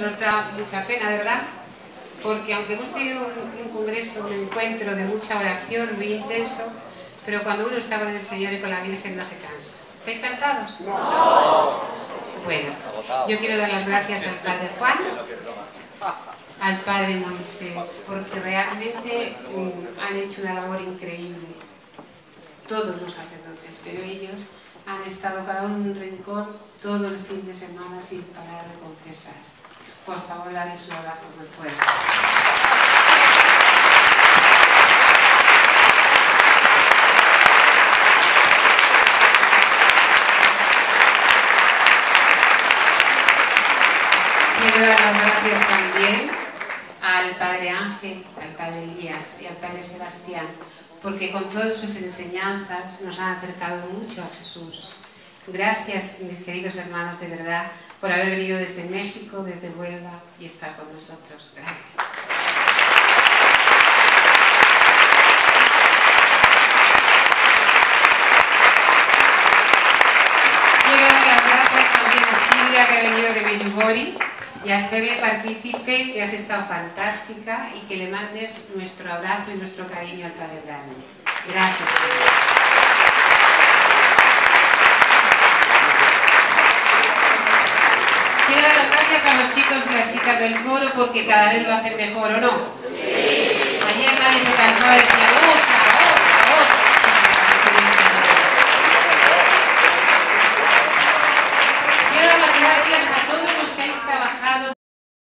nos da mucha pena, ¿verdad? Porque aunque hemos tenido un congreso, un encuentro de mucha oración, muy intenso, pero cuando uno está con el Señor y con la Virgen no se cansa. ¿Estáis cansados? No. Bueno, yo quiero dar las gracias al Padre Juan, al Padre Moisés, porque realmente han hecho una labor increíble. Todos los sacerdotes, pero ellos han estado cada uno en un rincón todo el fin de semana sin parar de confesar. Por favor, dadles un abrazo muy fuerte. Quiero dar las gracias también al Padre Ángel, al Padre Elías y al Padre Sebastián, porque con todas sus enseñanzas nos han acercado mucho a Jesús. Gracias, mis queridos hermanos, de verdad, por haber venido desde México, desde Huelva y estar con nosotros. Gracias. Quiero dar las gracias también a Silvia, que ha venido de Medjugorje, y hacerle partícipe que has estado fantástica y que le mandes nuestro abrazo y nuestro cariño al Padre Brano. Gracias. Quiero dar las gracias a los chicos y las chicas del coro porque cada vez lo hacen mejor, ¿o no?